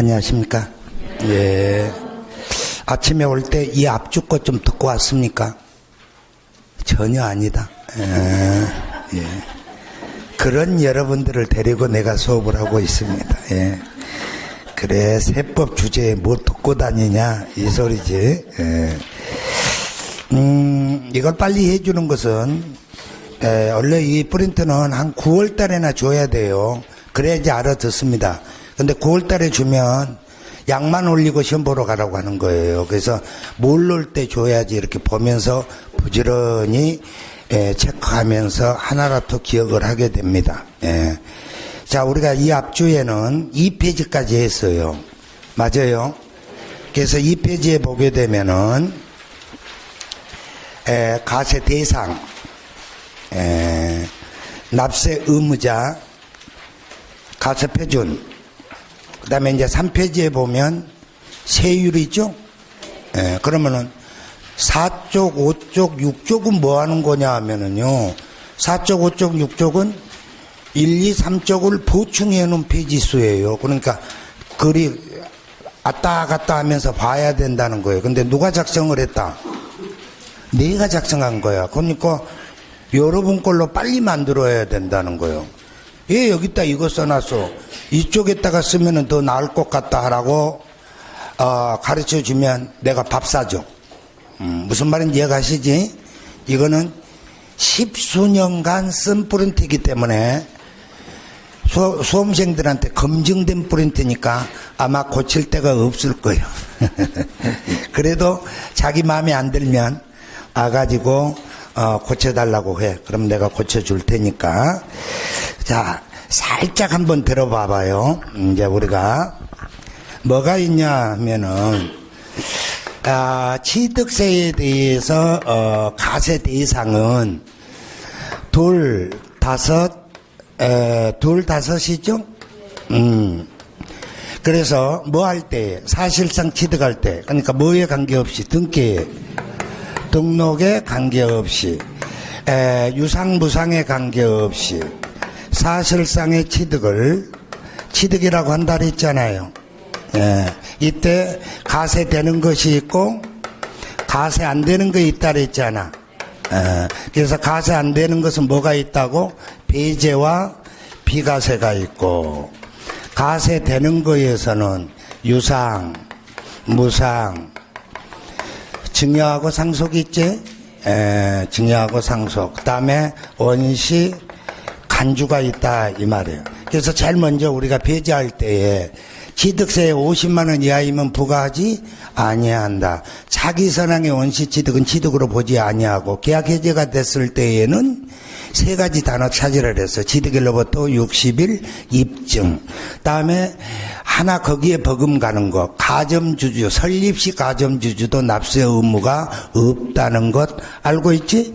안녕하십니까? 예. 아침에 올 때 이 앞주 거 좀 듣고 왔습니까? 전혀 아니다. 예. 그런 여러분들을 데리고 내가 수업을 하고 있습니다. 예. 그래, 세법 주제에 뭐 듣고 다니냐, 이 소리지. 예. 이걸 빨리 해주는 것은, 원래 이 프린트는 한 9월 달에나 줘야 돼요. 그래야지 알아듣습니다. 근데 9월 달에 주면 약만 올리고 시험 보러 가라고 하는 거예요. 그래서 뭘 넣을 때 줘야지 이렇게 보면서 부지런히 체크하면서 하나라도 기억을 하게 됩니다. 예. 자, 우리가 이 앞주에는 2페이지까지 했어요. 맞아요? 그래서 2페이지에 보게 되면은 가세 대상, 납세 의무자, 가세 표준, 그 다음에 이제 3페이지에 보면 세율이죠? 그러면은 4쪽, 5쪽, 6쪽은 뭐 하는 거냐 하면은요, 4쪽, 5쪽, 6쪽은 1, 2, 3쪽을 보충해 놓은 페이지 수예요. 그러니까 글이 왔다 갔다 하면서 봐야 된다는 거예요. 근데 누가 작성을 했다? 내가 작성한 거야. 그러니까 여러분 걸로 빨리 만들어야 된다는 거예요. 왜 여기다 이거 써놨어? 이쪽에다가 쓰면은 더 나을 것 같다 하라고 가르쳐 주면 내가 밥 사줘. 무슨 말인지 이해가시지? 이거는 10수년간 쓴 프린트이기 때문에 수험생들한테 검증된 프린트니까 아마 고칠 데가 없을 거예요. 그래도 자기 마음에 안 들면 와가지고 고쳐달라고 해. 그럼 내가 고쳐줄 테니까. 자, 살짝 한번 들어봐봐요. 이제 우리가 뭐가 있냐 하면은 취득세에 대해서 가세 대상은 둘, 다섯이죠? 그래서 뭐 할 때, 사실상 취득할 때, 그러니까 뭐에 관계없이, 등록에 관계없이, 유상무상에 관계없이, 사실상의 취득이라고 한다 그랬잖아요. 이때 가세되는 것이 있고, 가세 안 되는 거 있다 그랬잖아. 그래서 가세 안 되는 것은 뭐가 있다고? 배제와 비가세가 있고, 가세 되는 거에서는 유상, 무상, 증여하고 상속이 있지? 증여하고 상속. 그 다음에 원시, 간주가 있다 이 말이에요. 그래서 제일 먼저 우리가 배제할 때에 취득세에 50만 원 이하이면 부과하지 아니한다. 자기 선항의 원시 취득은 취득으로 보지 아니하고 계약 해제가 됐을 때에는 세 가지 단어 차지를 해서 취득일로부터 60일 입증. 다음에 하나 거기에 버금 가는 거. 가점주주, 설립시 가점주주도 납세 의무가 없다는 것 알고 있지?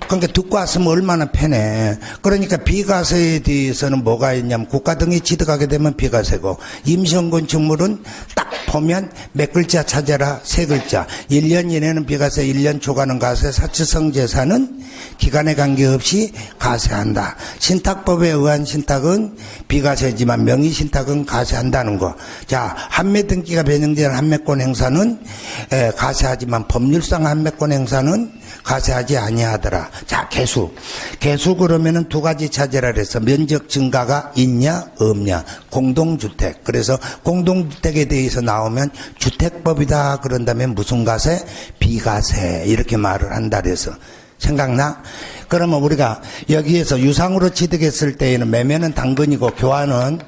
그러니까 듣고 왔으면 얼마나 편해. 그러니까 비과세에 대해서는 뭐가 있냐면 국가 등이 취득하게 되면 비과세고, 임시건축물은 딱 보면 몇 글자 찾아라? 세 글자. 1년 이내는 비과세, 1년 초과는 가세, 사치성 재산은 기간에 관계없이 가세한다. 신탁법에 의한 신탁은 비과세지만 명의신탁은 가세한다는 거. 자, 한매 등기가 변경된 한매권 행사는 가세하지만 법률상 한매권 행사는 가세하지 아니하더라. 자, 개수 그러면은 두 가지 찾으라 그래서 면적 증가가 있냐 없냐. 공동주택. 그래서 공동주택에 대해서 나오면 주택법이다 그런다면 무슨 가세? 비가세. 이렇게 말을 한다 그래서 생각나? 그러면 우리가 여기에서 유상으로 취득했을 때에는 매매는 당근이고 교환은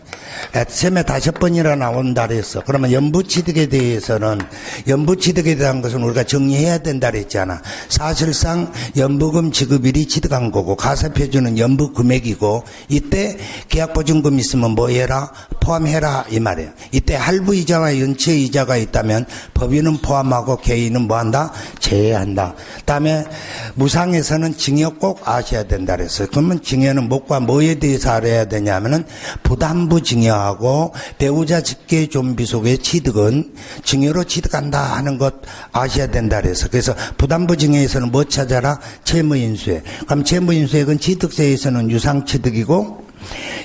세매 5번이나 나온다 그랬어. 그러면 연부취득에 대해서는, 연부취득에 대한 것은 우리가 정리해야 된다 그랬잖아. 사실상 연부금 지급일이 취득한 거고, 가세표준은 연부 금액이고, 이때 계약보증금 있으면 뭐 해라? 포함해라 이 말이에요. 이때 할부이자와 연체이자가 있다면 법인은 포함하고 개인은 뭐 한다? 제외한다. 그다음에 무상에서는 증여 꼭 아셔야 된다 그랬어요. 그러면 증여는 뭐과 뭐에 대해서 알아야 되냐면은 부담부 증여하고 배우자 직계 좀비 속의 취득은 증여로 취득한다 하는 것 아셔야 된다 그래서. 그래서 부담부 증여에서는 뭐 찾아라? 채무인수액. 그럼 채무인수액은 취득세에서는 유상취득이고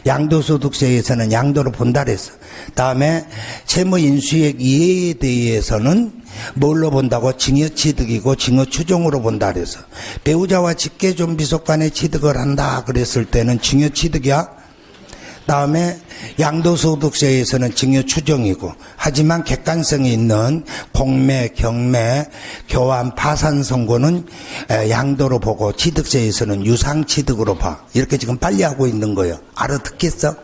양도소득세에서는 양도로 본다 그랬어. 다음에 채무인수액 이해에 대해서는 뭘로 본다고? 증여취득이고 증여추종으로 본다 그래서. 배우자와 직계존비속 간에 취득을 한다 그랬을 때는 증여취득이야. 다음에 양도소득세에서는 증여추정이고, 하지만 객관성이 있는 공매, 경매, 교환, 파산 선고는 양도로 보고, 취득세에서는 유상취득으로 봐. 이렇게 지금 빨리 하고 있는 거예요. 알아듣겠어?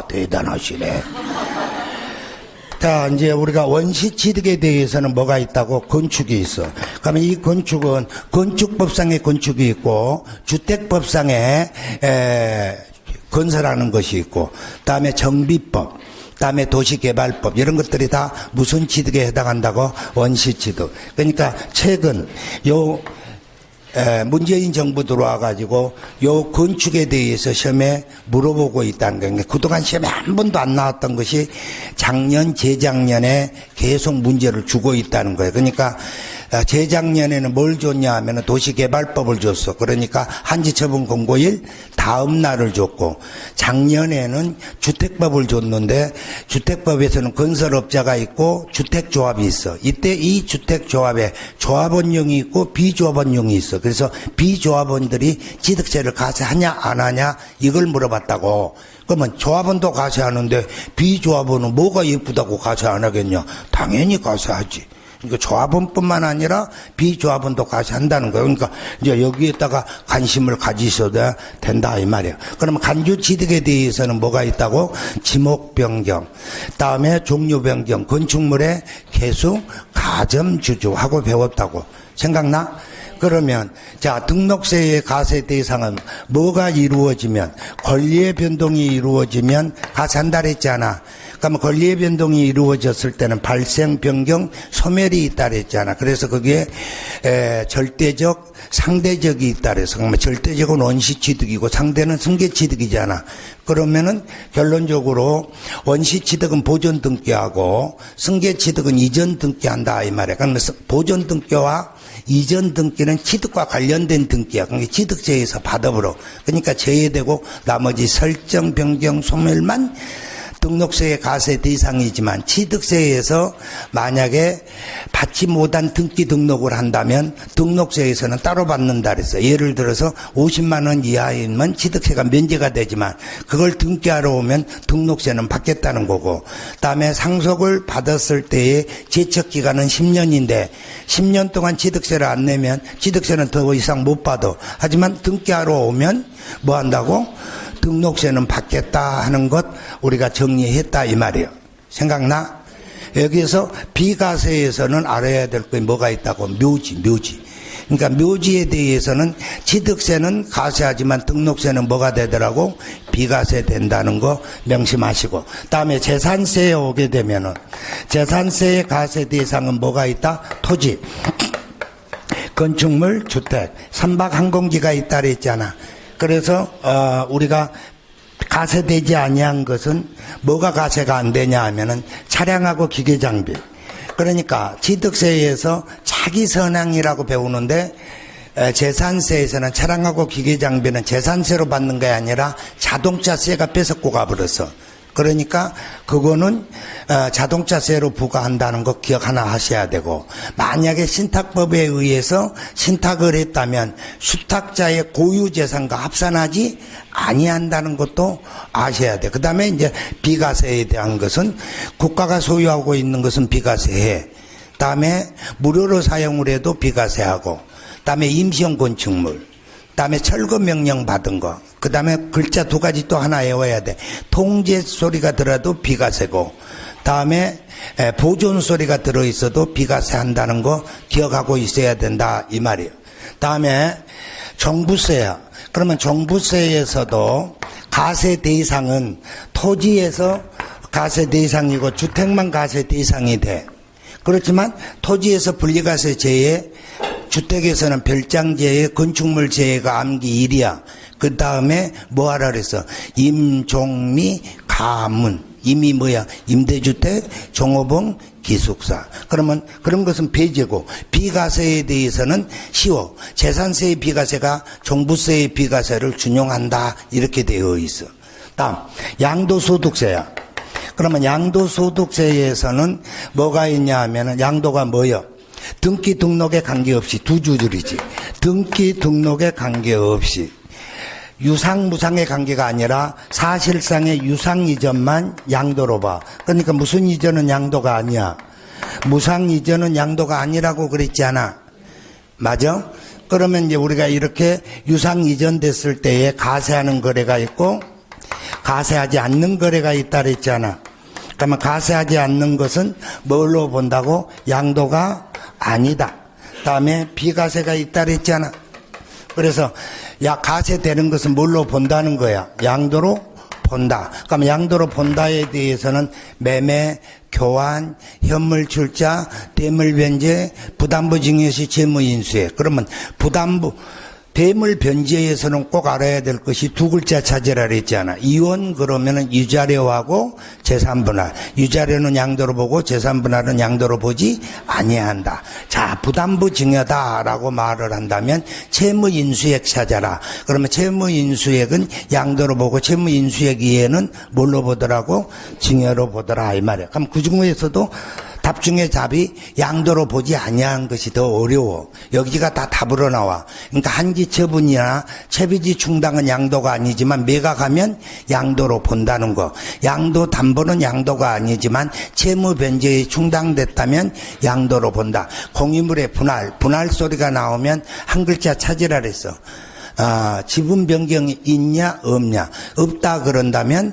대단하시네. 자, 이제 우리가 원시취득에 대해서는 뭐가 있다고? 건축이 있어. 그러면 이 건축은 건축법상의 건축이 있고, 주택법상의 건설하는 것이 있고, 다음에 정비법, 다음에 도시개발법, 이런 것들이 다 무슨 취득에 해당한다고? 원시취득. 그러니까 최근 문재인 정부 들어와가지고 요 건축에 대해서 시험에 물어보고 있다는 거예요. 그동안 시험에 한 번도 안 나왔던 것이 작년, 재작년에 계속 문제를 주고 있다는 거예요. 그러니까 재작년에는 뭘 줬냐 하면 도시개발법을 줬어. 그러니까 한지처분 공고일 다음 날을 줬고, 작년에는 주택법을 줬는데 주택법에서는 건설업자가 있고 주택조합이 있어. 이때 이 주택조합에 조합원용이 있고 비조합원용이 있어. 그래서 비조합원들이 취득세를 과세하냐 안 하냐 이걸 물어봤다고. 그러면 조합원도 과세하는데 비조합원은 뭐가 예쁘다고 과세 안 하겠냐? 당연히 과세하지. 그러니까 조합원뿐만 아니라 비조합원도 과세한다는 거예요. 그러니까 이제 여기에다가 관심을 가지셔도 된다 이 말이에요. 그러면 간주취득에 대해서는 뭐가 있다고? 지목 변경, 다음에 종류 변경, 건축물의 개수, 가점, 주주하고 배웠다고. 생각나? 그러면 자, 등록세의 과세 대상은 뭐가 이루어지면, 권리의 변동이 이루어지면 과세한다 그랬잖아. 그러면 권리의 변동이 이루어졌을 때는 발생, 변경, 소멸이 있다 그랬잖아. 그래서 거기에 절대적, 상대적이 있다 그래서. 그러면 절대적은 원시취득이고 상대는 승계취득이잖아. 그러면은 결론적으로 원시취득은 보존 등기하고 승계취득은 이전 등기한다 이 말이야. 그러면 보존 등기와 이전 등기는 취득과 관련된 등기야. 그러니까 취득세에서 받아버려. 그러니까 제외되고 나머지 설정, 변경, 소멸만 등록세의 과세 대상이지만, 취득세에서 만약에 받지 못한 등기 등록을 한다면 등록세에서는 따로 받는다 그랬어요. 예를 들어서 50만 원 이하이면 취득세가 면제가 되지만 그걸 등기하러 오면 등록세는 받겠다는 거고, 다음에 상속을 받았을 때의 제척기간은 10년인데 10년 동안 취득세를 안 내면 취득세는 더 이상 못 받아. 하지만 등기하러 오면 뭐 한다고? 등록세는 받겠다 하는 것 우리가 정리했다 이 말이에요. 생각나? 여기에서 비과세에서는 알아야 될 게 뭐가 있다고? 묘지. 그러니까 묘지에 대해서는 취득세는 과세하지만 등록세는 뭐가 되더라고? 비과세 된다는 거 명심하시고, 다음에 재산세에 오게 되면은 재산세의 과세 대상은 뭐가 있다? 토지, 건축물, 주택, 선박 항공기가 있다 그랬잖아. 그래서 우리가 과세되지 아니한 것은 뭐가 과세가 안 되냐 하면은 차량하고 기계장비. 그러니까 취득세에서 자기 선항이라고 배우는데 재산세에서는 차량하고 기계장비는 재산세로 받는 게 아니라 자동차세가 뺏었고 가버렸어. 그러니까 그거는 자동차세로 부과한다는 거 기억 하나 하셔야 되고, 만약에 신탁법에 의해서 신탁을 했다면 수탁자의 고유재산과 합산하지 아니한다는 것도 아셔야 돼. 그 다음에 이제 비과세에 대한 것은 국가가 소유하고 있는 것은 비과세해. 다음에 무료로 사용을 해도 비과세하고, 다음에 임시용 건축물, 다음에 철거 명령 받은 거, 그 다음에 글자 두 가지 또 하나 외워야 돼. 통제 소리가 들어도 비과세고, 다음에 보존 소리가 들어있어도 비과세 한다는 거 기억하고 있어야 된다 이 말이에요. 다음에 종부세야. 그러면 종부세에서도 과세 대상은 토지에서 과세 대상이고 주택만 과세 대상이 돼. 그렇지만 토지에서 분리과세 제외, 주택에서는 별장 제외, 건축물 제외가 암기 1이야. 그 다음에 뭐 하라 그랬어? 임, 종, 미, 가문. 임이 뭐야? 임대주택, 종업원, 기숙사. 그러면 그런 것은 배제고 비과세에 대해서는 쉬워. 재산세의 비과세가 종부세의 비과세를 준용한다 이렇게 되어 있어. 다음 양도소득세야. 그러면 양도소득세에서는 뭐가 있냐 하면은 양도가 뭐요? 등기 등록에 관계없이 두 줄이지. 등기 등록에 관계없이 유상 무상의 관계가 아니라 사실상의 유상 이전만 양도로 봐. 그러니까 무슨 이전은 양도가 아니야. 무상 이전은 양도가 아니라고 그랬지 않아. 맞아? 그러면 이제 우리가 이렇게 유상 이전 됐을 때에 가세하는 거래가 있고 가세하지 않는 거래가 있다 그랬잖아. 그러면 가세하지 않는 것은 뭘로 본다고? 양도가 아니다. 다음에 비가세가 있다 그랬잖아. 그래서 가세되는 것은 뭘로 본다는 거야? 양도로 본다. 그럼 양도로 본다에 대해서는 매매, 교환, 현물 출자, 대물 변제, 부담부 증여시 재무인수에. 그러면 부담부 대물 변제에서는 꼭 알아야 될 것이 두 글자 찾으라 그랬잖아. 이원 그러면은 유자료하고 재산분할. 유자료는 양도로 보고 재산분할은 양도로 보지 아니한다. 자, 부담부 증여다라고 말을 한다면 채무인수액 찾아라. 그러면 채무인수액은 양도로 보고 채무인수액 이외에는 뭘로 보더라고? 증여로 보더라 이 말이야. 그럼 그 중에서도 답 중에 답이 양도로 보지 아니한 것이 더 어려워. 여기가 다 답으로 나와. 그러니까 한지 처분이나 채비지 충당은 양도가 아니지만 매각하면 양도로 본다는 거. 양도 담보는 양도가 아니지만 채무 변제에 충당됐다면 양도로 본다. 공유물의 분할 소리가 나오면 한 글자 찾으라 그랬어. 지분 변경이 있냐 없냐. 없다 그런다면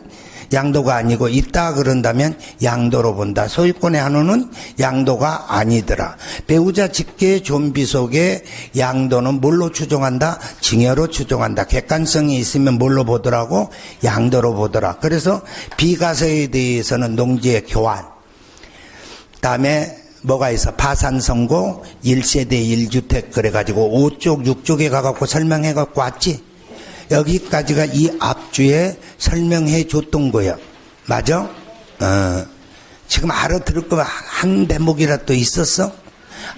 양도가 아니고 있다 그런다면 양도로 본다. 소유권의 한우는 양도가 아니더라. 배우자 직계 존비 속에 양도는 뭘로 추정한다? 증여로 추정한다. 객관성이 있으면 뭘로 보더라고? 양도로 보더라. 그래서 비과세에 대해서는 농지의 교환. 다음에 뭐가 있어? 파산 선고 1세대 1주택 그래가지고 5쪽 6쪽에 가갖고 설명해갖고 왔지. 여기까지가 이 앞주에 설명해 줬던 거야. 맞아? 지금 알아들을 거 한 대목이라도 또 있었어?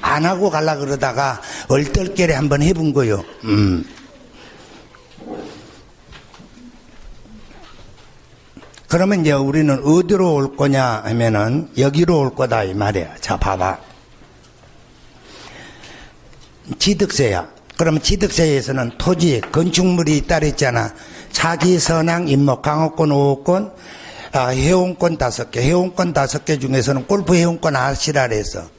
안 하고 갈라 그러다가 얼떨결에 한번 해본 거요. 그러면 이제 우리는 어디로 올 거냐 하면은 여기로 올 거다 이 말이야. 자, 봐봐. 취득세야. 그러면 취득세에서는 토지, 건축물이 있다 그랬잖아. 차기, 선항, 임목, 강호권, 오호권, 회원권 5개, 회원권 5개 중에서는 골프 회원권 아시라 그랬어.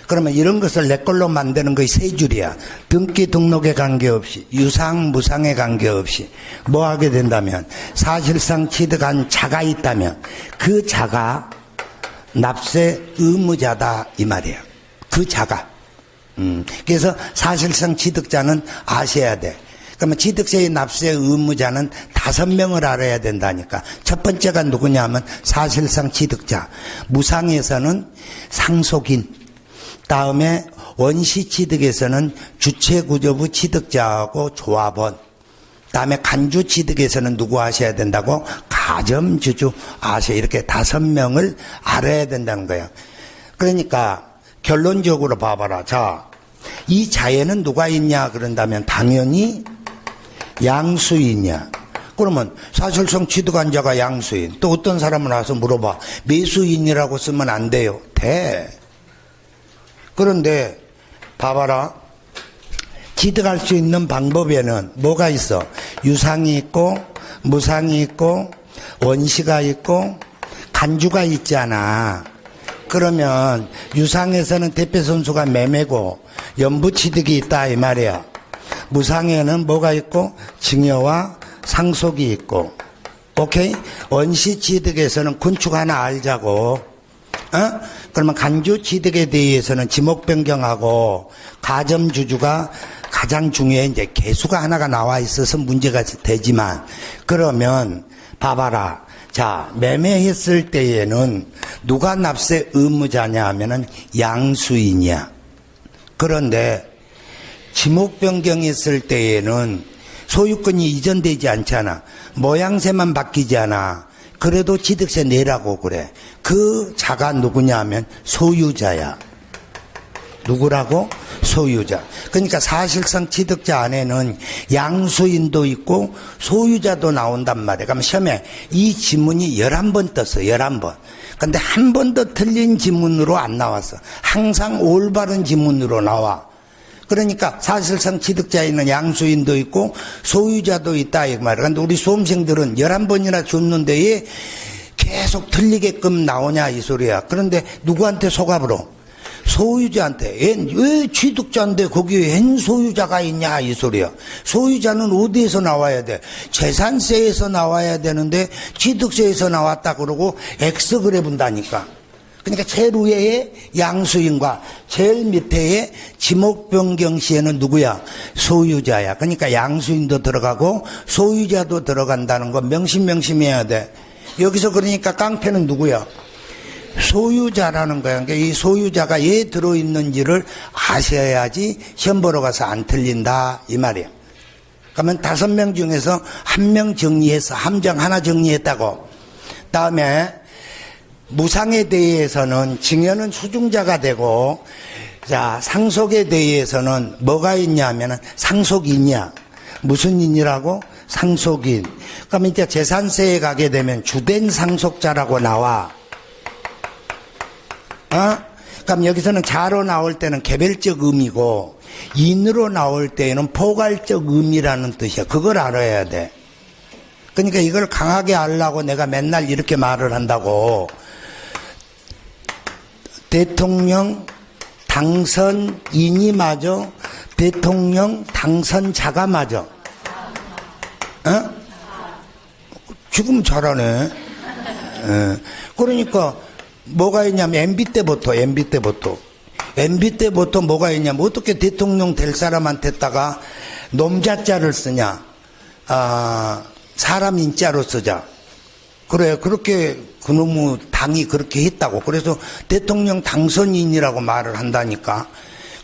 그러면 이런 것을 내 걸로 만드는 거의 세 줄이야. 등기 등록에 관계없이, 유상, 무상에 관계없이 뭐 하게 된다면 사실상 취득한 자가 있다면 그 자가 납세 의무자다 이 말이야. 그 자가. 그래서 사실상 취득자는 아셔야 돼. 그러면 취득세의 납세 의무자는 5명을 알아야 된다니까. 첫 번째가 누구냐 하면 사실상 취득자. 무상에서는 상속인. 다음에 원시취득에서는 주체구조부 취득자하고 조합원. 다음에 간주취득에서는 누구 아셔야 된다고? 가점주주 아셔. 이렇게 5명을 알아야 된다는 거예요. 그러니까 결론적으로 봐봐라. 자, 이 자에는 누가 있냐 그런다면 당연히 양수인이야. 그러면 사실상 취득한 자가 양수인. 또 어떤 사람은 와서 물어봐. 매수인이라고 쓰면 안 돼요. 돼. 그런데 봐봐라. 취득할 수 있는 방법에는 뭐가 있어? 유상이 있고 무상이 있고 원시가 있고 간주가 있잖아. 그러면 유상에서는 대표 선수가 매매고 연부취득이 있다 이 말이야. 무상에는 뭐가 있고 증여와 상속이 있고. 오케이? 원시취득에서는 건축 하나 알자고. 그러면 간주취득에 대해서는 지목변경하고 가점주주가 가장 중요해. 이제 개수가 하나가 나와 있어서 문제가 되지만, 그러면 봐봐라. 자, 매매했을 때에는 누가 납세 의무자냐 하면은 양수인이야. 그런데 지목 변경했을 때에는 소유권이 이전되지 않잖아. 모양새만 바뀌지 않아. 그래도 취득세 내라고 그래. 그 자가 누구냐 하면 소유자야. 누구라고? 소유자. 그러니까 사실상 취득자 안에는 양수인도 있고 소유자도 나온단 말이에요. 그러면 시험에 이 지문이 11번 떴어. 11번. 근데 한 번도 틀린 지문으로 안 나왔어. 항상 올바른 지문으로 나와. 그러니까 사실상 취득자에는 양수인도 있고 소유자도 있다 이 말이야. 근데 우리 수험생들은 11번이나 줬는데 왜 계속 틀리게끔 나오냐 이 소리야. 그런데 누구한테 속압으로? 소유자한테. 왜 취득자인데 거기에 웬 소유자가 있냐 이 소리야. 소유자는 어디에서 나와야 돼? 재산세에서 나와야 되는데 취득세에서 나왔다 그러고 X 그래 본다니까. 그러니까 제일 위에 양수인과 제일 밑에 지목 변경 시에는 누구야? 소유자야. 그러니까 양수인도 들어가고 소유자도 들어간다는 거 명심해야 돼. 여기서 그러니까 깡패는 누구야? 소유자라는 거야. 그러니까 이 소유자가 왜 들어있는지를 아셔야지 시험 보러 가서 안 틀린다 이 말이야. 그러면 5명 중에서 1명 정리해서 함정 하나 정리했다고. 다음에 무상에 대해서는 증여는 수중자가 되고, 자 상속에 대해서는 뭐가 있냐 하면은 상속인이야. 무슨 인이라고? 상속인. 그러면 이제 재산세에 가게 되면 주된 상속자라고 나와. 그럼 여기서는 자로 나올 때는 개별적 의미고 인으로 나올 때에는 포괄적 의미라는 뜻이야. 그걸 알아야 돼. 그러니까 이걸 강하게 알라고 내가 맨날 이렇게 말을 한다고. 대통령 당선인이 맞아? 대통령 당선자가 맞아? 지금 잘하네. 그러니까 뭐가 있냐면 MB 때부터 뭐가 있냐면 어떻게 대통령 될 사람한테다가 놈자자를 쓰냐? 사람 인자로 쓰자. 그래, 그렇게 그놈의 당이 그렇게 했다고. 그래서 대통령 당선인이라고 말을 한다니까.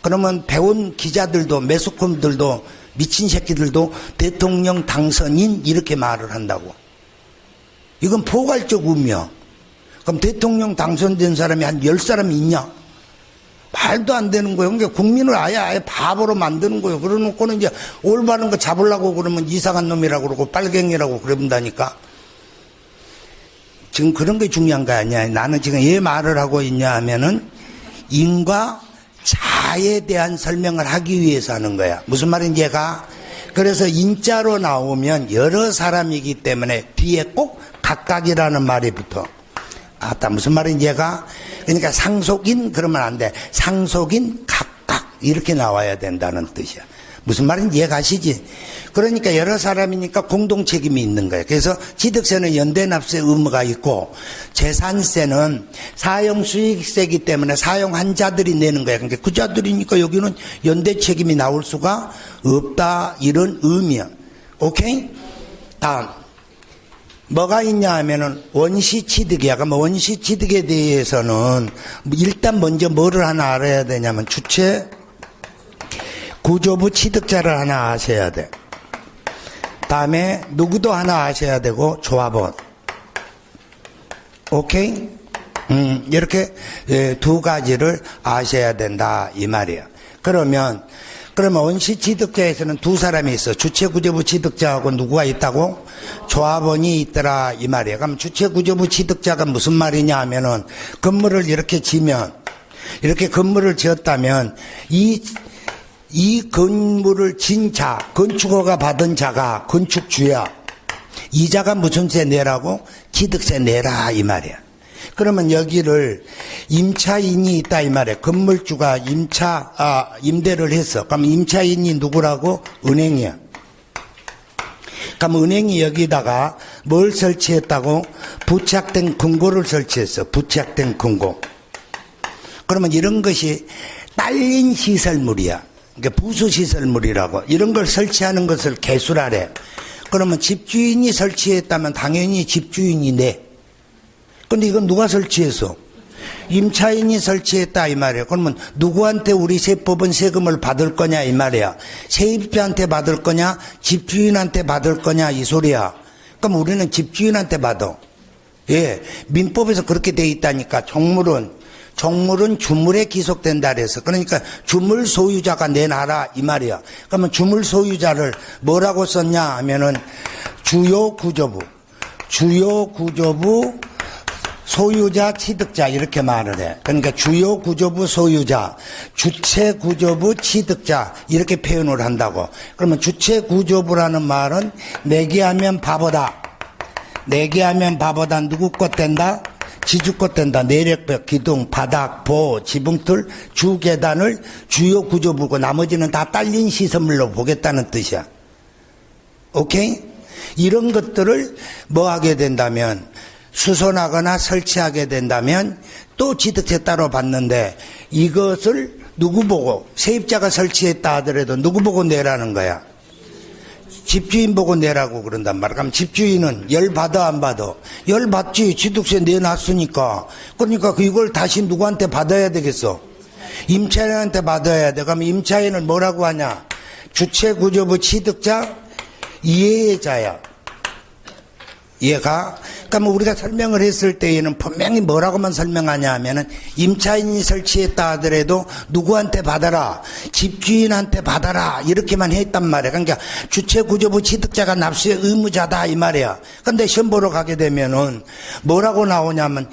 그러면 배운 기자들도 매스컴들도 미친 새끼들도 대통령 당선인 이렇게 말을 한다고. 이건 포괄적 의미야. 그럼 대통령 당선된 사람이 한 10사람이 있냐? 말도 안 되는 거예요. 그러니까 국민을 아예 바보로 만드는 거예요. 그러놓고는 이제 올바른 거 잡으려고 그러면 이상한 놈이라고 그러고 빨갱이라고 그래본다니까. 지금 그런 게 중요한 거 아니야. 나는 지금 왜 말을 하고 있냐 하면은 인과 자에 대한 설명을 하기 위해서 하는 거야. 무슨 말인지 얘가? 그래서 인자로 나오면 여러 사람이기 때문에 뒤에 꼭 각각이라는 말이 붙어. 아따 무슨 말인지 얘가? 그러니까 상속인 그러면 안 돼. 상속인 각각 이렇게 나와야 된다는 뜻이야. 무슨 말인지 이해가시지? 그러니까 여러 사람이니까 공동 책임이 있는 거예요. 그래서 취득세는 연대납세 의무가 있고 재산세는 사용수익세이기 때문에 사용한 자들이 내는 거예요. 그러니까 그 자들이니까 여기는 연대 책임이 나올 수가 없다 이런 의미야. 오케이? 다음 뭐가 있냐 하면은 원시취득이야. 그럼 원시취득에 대해서는 일단 먼저 뭐를 하나 알아야 되냐면 주체 구조부 취득자를 하나 아셔야 돼. 다음에 누구도 하나 아셔야 되고 조합원. 오케이? 이렇게 두 가지를 아셔야 된다 이 말이야. 그러면 원시취득자에서는 두 사람이 있어. 주체구조부 취득자하고 누구가 있다고? 조합원이 있더라 이 말이야. 그럼 주체구조부 취득자가 무슨 말이냐 하면은 건물을 이렇게 지면 이렇게 건물을 지었다면 이 건물을 진 자, 건축허가 받은 자가 건축주야. 이자가 무슨 세 내라고? 취득세 내라 이 말이야. 그러면 여기를 임차인이 있다 이 말이야. 건물주가 임대를 했어. 그럼 임차인이 누구라고? 은행이야. 그럼 은행이 여기다가 뭘 설치했다고? 부착된 금고를 설치했어. 부착된 금고. 그러면 이런 것이 딸린 시설물이야. 그러니까 부수시설물이라고. 이런 걸 설치하는 것을 개수라래. 그러면 집주인이 설치했다면 당연히 집주인이 내. 근데 이건 누가 설치했어? 임차인이 설치했다 이 말이에요. 그러면 누구한테 우리 세법은 세금을 받을 거냐 이 말이야. 세입자한테 받을 거냐 집주인한테 받을 거냐 이 소리야. 그럼 우리는 집주인한테 받아. 예, 민법에서 그렇게 돼 있다니까. 종물은 주물에 기속된다 그래서. 그러니까 주물 소유자가 내놔라 이 말이야. 그러면 주물 소유자를 뭐라고 썼냐 하면은 주요 구조부 소유자 취득자 이렇게 말을 해. 그러니까 주요 구조부 소유자, 주체 구조부 취득자 이렇게 표현을 한다고. 그러면 주체 구조부라는 말은 내기하면 바보다. 내기하면 바보다. 누구 것 된다? 지주 것 된다. 내력벽, 기둥, 바닥, 보, 지붕틀, 주계단을 주요 구조부고 나머지는 다 딸린 시설물로 보겠다는 뜻이야. 오케이? 이런 것들을 뭐 하게 된다면 수선하거나 설치하게 된다면 또 취득세 따로 받는데 이것을 누구 보고 세입자가 설치했다 하더라도 누구 보고 내라는 거야? 집주인 보고 내라고 그런단 말이야. 그럼 집주인은 열 받아 안 받아? 열 받지. 취득세 내놨으니까. 그러니까 이걸 다시 누구한테 받아야 되겠어? 임차인한테 받아야 돼. 그러면 임차인을 뭐라고 하냐? 주체구조부 취득자 이해자야. 이해가? 그러니까 우리가 설명을 했을 때에는 분명히 뭐라고만 설명하냐 하면은 임차인이 설치했다 하더라도 누구한테 받아라, 집주인한테 받아라 이렇게만 했단 말이야. 그러니까 주체구조부 취득자가 납세의 의무자다 이 말이야. 근데 시험 보러 가게 되면은 뭐라고 나오냐면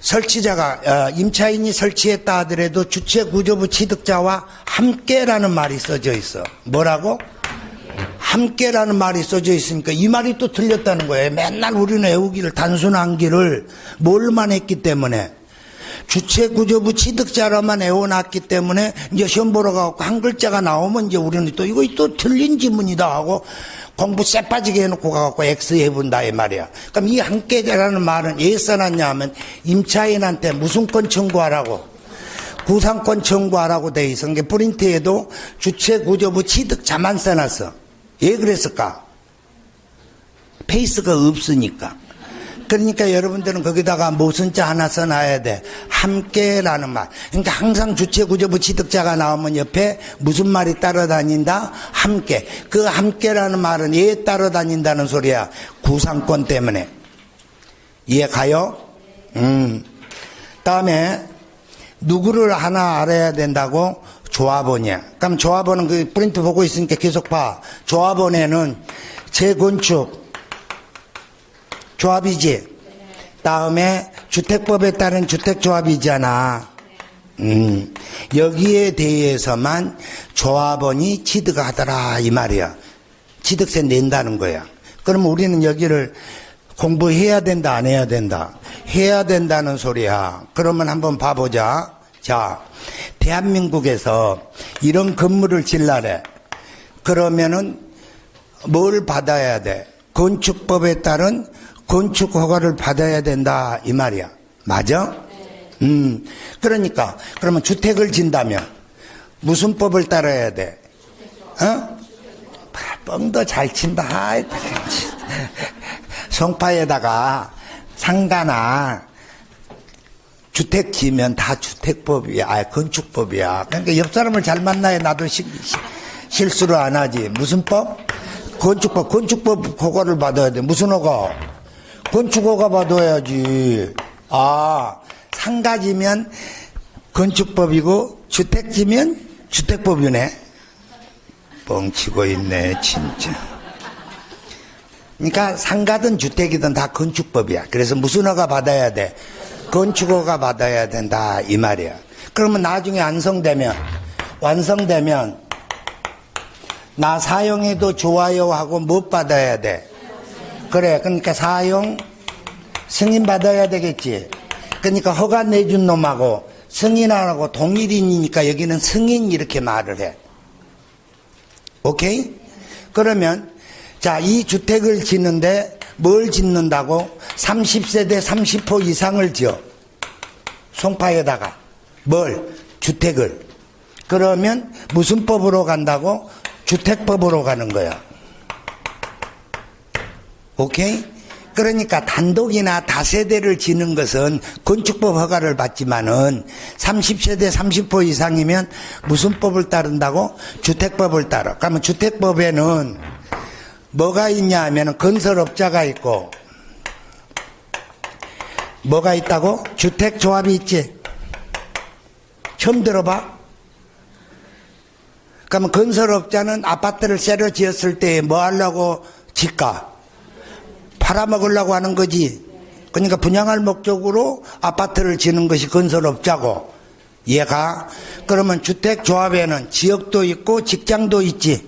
설치자가 임차인이 설치했다 하더라도 주체구조부 취득자와 함께라는 말이 써져 있어. 뭐라고? 함께라는 말이 써져 있으니까 이 말이 또 틀렸다는 거예요. 맨날 우리는 외우기를 단순한 길을 뭘만 했기 때문에 주체구조부 취득자로만 외워놨기 때문에 이제 시험 보러 가고 한 글자가 나오면 이제 우리는 또 이거 또 틀린 지문이다 하고 공부 쎄 빠지게 해놓고 가갖고 X 해본다 이 말이야. 그럼 이 함께라는 말은 왜 써놨냐 하면 임차인한테 무슨 권 청구하라고? 구상권 청구하라고 돼 있어. 그러니까 프린트에도 주체구조부 취득자만 써놨어. 왜 그랬을까? 페이스가 없으니까. 그러니까 여러분들은 거기다가 무슨 자 하나 써놔야 돼. 함께라는 말. 그러니까 항상 주체구조부 취득자가 나오면 옆에 무슨 말이 따라다닌다? 함께. 그 함께라는 말은 왜 따라다닌다는 소리야? 구상권 때문에. 이해 가요? 다음에 누구를 하나 알아야 된다고? 조합원이야. 그럼 조합원은 그 프린트 보고 있으니까 계속 봐. 조합원에는 재건축 조합이지. 다음에 주택법에 따른 주택조합이잖아. 여기에 대해서만 조합원이 취득하더라 이 말이야. 취득세 낸다는 거야. 그러면 우리는 여기를 공부해야 된다 안 해야 된다? 해야 된다는 소리야. 그러면 한번 봐보자. 자, 대한민국에서 이런 건물을 질라래. 그러면은 뭘 받아야 돼? 건축법에 따른 건축 허가를 받아야 된다 이 말이야. 맞아? 그러니까 그러면 주택을 진다면 무슨 법을 따라야 돼? 뻥도 잘 친다. 송파에다가 상가나 주택 지면 다 주택법이야. 건축법이야. 그러니까 옆 사람을 잘 만나야 나도 실수를 안 하지. 무슨 법? 건축법. 건축법 허가를 받아야 돼. 무슨 허가? 건축 허가 받아야지. 상가 지면 건축법이고 주택 지면 주택법이네. 뻥치고 있네 진짜. 그러니까 상가든 주택이든 다 건축법이야. 그래서 무슨 허가 받아야 돼? 건축허가 받아야 된다 이 말이야. 그러면 나중에 완성되면 나 사용해도 좋아요 하고 못 받아야 돼? 그래. 그러니까 사용 승인 받아야 되겠지. 그러니까 허가 내준 놈하고 승인하고 동일인이니까 여기는 승인 이렇게 말을 해. 오케이? 그러면 자, 이 주택을 짓는데 뭘 짓는다고? 30세대 30호 이상을 지어. 송파에다가. 뭘? 주택을. 그러면 무슨 법으로 간다고? 주택법으로 가는 거야. 오케이? 그러니까 단독이나 다세대를 지는 것은 건축법 허가를 받지만은 30세대 30호 이상이면 무슨 법을 따른다고? 주택법을 따라. 그러면 주택법에는 뭐가 있냐 하면 건설업자가 있고 뭐가 있다고? 주택조합이 있지. 처음 들어봐? 그러면 건설업자는 아파트를 새로 지었을 때 뭐 하려고 짓까? 팔아먹으려고 하는 거지. 그러니까 분양할 목적으로 아파트를 지는 것이 건설업자고. 얘가 그러면 주택조합에는 지역도 있고 직장도 있지.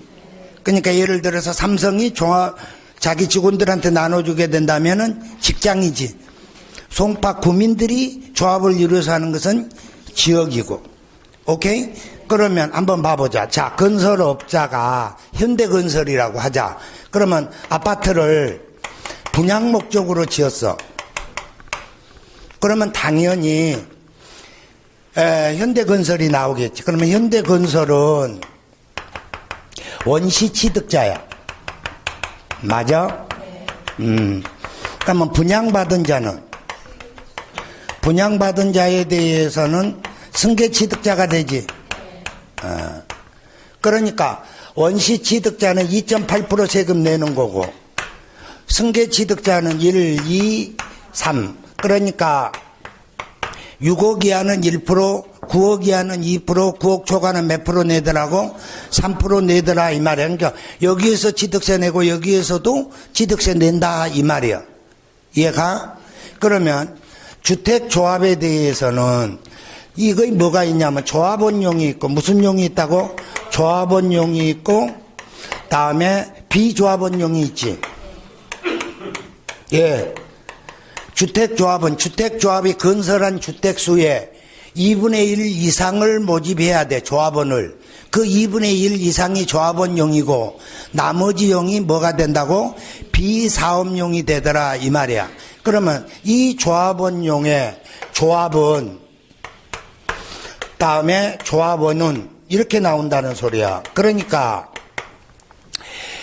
그러니까 예를 들어서 삼성이 자기 직원들한테 나눠주게 된다면은 직장이지. 송파 구민들이 조합을 이루어서 하는 것은 지역이고. 오케이? 그러면 한번 봐보자. 자, 건설업자가 현대건설이라고 하자. 그러면 아파트를 분양 목적으로 지었어. 그러면 당연히 현대건설이 나오겠지. 그러면 현대건설은 원시 취득자야. 맞아? 그러면 분양받은 자에 대해서는 승계 취득자가 되지. 그러니까 원시 취득자는 2.8% 세금 내는 거고, 승계 취득자는 1, 2, 3. 그러니까 6억 이하는 1%, 9억 이하는 2%, 9억 초과는 몇 프로 내더라고? 3% 내더라 이 말이야. 그러니까 여기에서 취득세 내고 여기에서도 취득세 낸다 이 말이야. 이해가? 그러면 주택조합에 대해서는 이거에 뭐가 있냐면 조합원용이 있고, 무슨 용이 있다고? 조합원용이 있고, 다음에 비조합원용이 있지. 예. 주택조합이 건설한 주택수의 2분의 1 이상을 모집해야 돼, 조합원을. 그 2분의 1 이상이 조합원용이고, 나머지 용이 뭐가 된다고? 비사업용이 되더라, 이 말이야. 그러면 이 조합원용의 조합원, 다음에 조합원은 이렇게 나온다는 소리야. 그러니까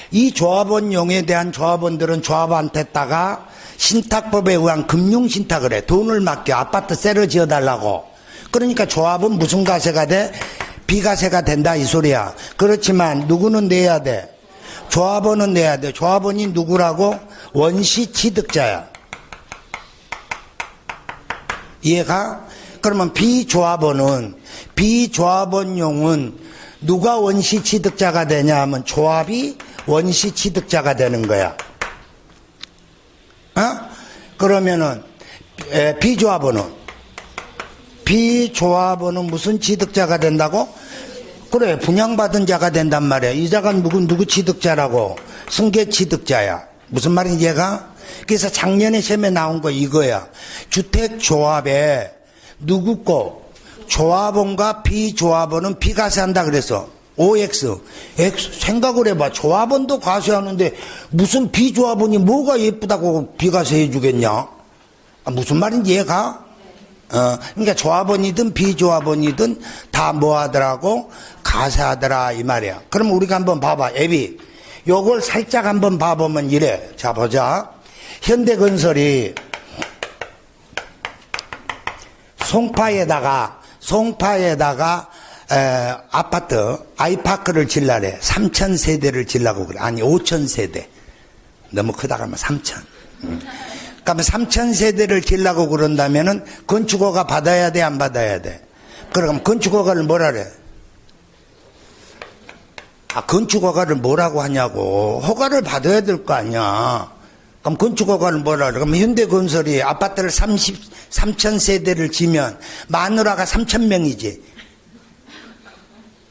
이 조합원용에 대한 조합원들은 조합한테다가 신탁법에 의한 금융신탁을 해. 돈을 맡겨. 아파트 새로 지어달라고. 그러니까 조합은 무슨 가세가 돼? 비가세가 된다 이 소리야. 그렇지만 누구는 내야 돼? 조합원은 내야 돼. 조합원이 누구라고? 원시 취득자야. 이해가? 그러면 비조합원용은 누가 원시 취득자가 되냐 하면 조합이 원시 취득자가 되는 거야. 그러면은 비조합원은 무슨 취득자가 된다고? 그래, 분양받은 자가 된단 말이야. 이 자가 누구 취득자라고? 승계 취득자야. 무슨 말인지 얘가? 그래서 작년에 시험에 나온 거 이거야. 주택조합에 누구 거? 조합원과 비조합원은 비과세한다 그래서. OX. 생각을 해봐. 조합원도 과세하는데 무슨 비조합원이 뭐가 예쁘다고 비과세해 주겠냐? 무슨 말인지 이해가? 그러니까 조합원이든 비조합원이든 다 뭐 하더라고? 과세하더라 이 말이야. 그럼 우리가 한번 봐봐. 애비. 요걸 살짝 한번 봐보면 이래. 자, 보자. 현대건설이 송파에다가 아파트 아이파크를 질라래. 3,000세대를 질라고 그래. 아니 5,000세대. 너무 크다 그러면 3,000. 그러면 3,000세대를 질라고 그런다면은 건축허가 받아야 돼, 안 받아야 돼? 그럼 건축허가를 뭐라 그래? 건축허가를 뭐라고 하냐고. 허가를 받아야 될 거 아니야. 그럼 건축허가를 뭐라 그래? 그럼 현대건설이 아파트를 3,000세대를 지면 마누라가 3,000명이지.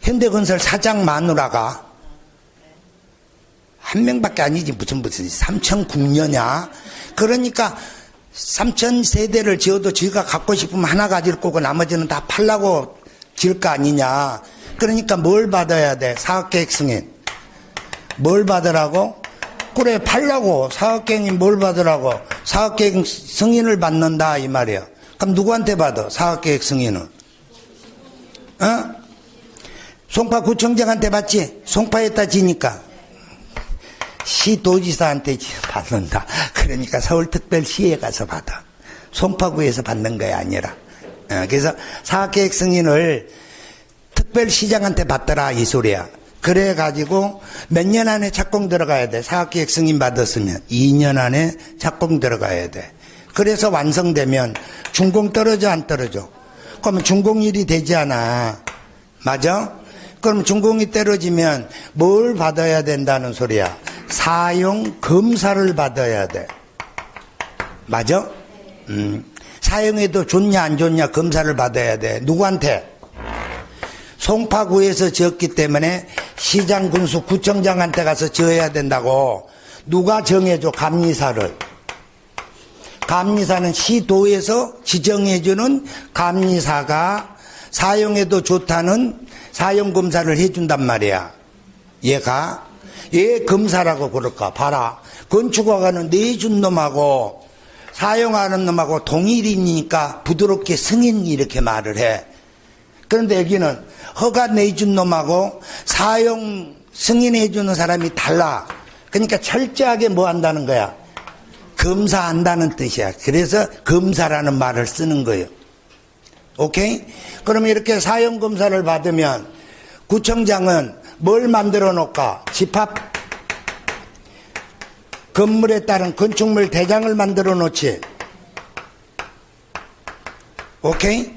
현대건설 사장 마누라가 한 명밖에 아니지. 무슨 3,000궁녀냐. 그러니까 3,000세대를 지어도 지가 갖고 싶으면 하나 가질 거고 나머지는 다 팔라고 지을 거 아니냐. 그러니까 뭘 받아야 돼? 사업계획 승인. 뭘 받으라고? 그래, 팔라고. 사업계획이 뭘 받으라고? 사업계획 승인을 받는다 이 말이야. 그럼 누구한테 받아? 사업계획 승인은? 송파구청장한테 받지? 송파에다 지니까. 시도지사한테 받는다. 그러니까 서울특별시에 가서 받아. 송파구에서 받는 거야 아니라. 그래서 사업계획 승인을 특별시장한테 받더라 이 소리야. 그래가지고 몇 년 안에 착공 들어가야 돼. 사업계획 승인 받았으면 2년 안에 착공 들어가야 돼. 그래서 완성되면 준공 떨어져 안 떨어져? 그러면 준공일이 되지 않아. 맞아? 그럼 준공이 떨어지면 뭘 받아야 된다는 소리야? 사용 검사를 받아야 돼. 맞아? 사용해도 좋냐 안 좋냐 검사를 받아야 돼. 누구한테? 송파구에서 지었기 때문에 시장 군수 구청장한테 가서 지어야 된다고. 누가 정해줘? 감리사를. 감리사는 시도에서 지정해주는 감리사가 사용해도 좋다는 사용검사를 해준단 말이야. 얘가 왜 검사라고 그럴까? 봐라. 건축학과는 내준 놈하고 사용하는 놈하고 동일이니까 부드럽게 승인 이렇게 말을 해. 그런데 여기는 허가 내준 놈하고 사용 승인해주는 사람이 달라. 그러니까 철저하게 뭐 한다는 거야? 검사한다는 뜻이야. 그래서 검사라는 말을 쓰는 거예요. 오케이? 그러면 이렇게 사용검사를 받으면 구청장은 뭘 만들어 놓을까? 집합 건물에 따른 건축물 대장을 만들어 놓지. 오케이?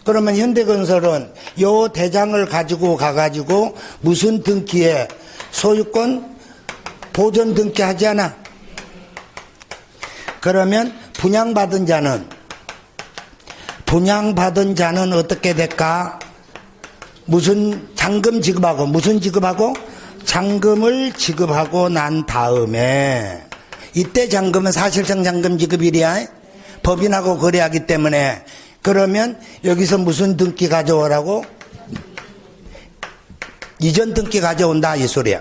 그러면 현대건설은 요 대장을 가지고 가가지고 무슨 등기에 소유권 보존 등기 하지 않아? 그러면 분양받은 자는 어떻게 될까? 무슨 잔금 지급하고 무슨 지급하고? 잔금을 지급하고 난 다음에 이때 잔금은 사실상 잔금 지급일이야. 법인하고 거래하기 때문에. 그러면 여기서 무슨 등기 가져오라고? 이전 등기 가져온다 이 소리야.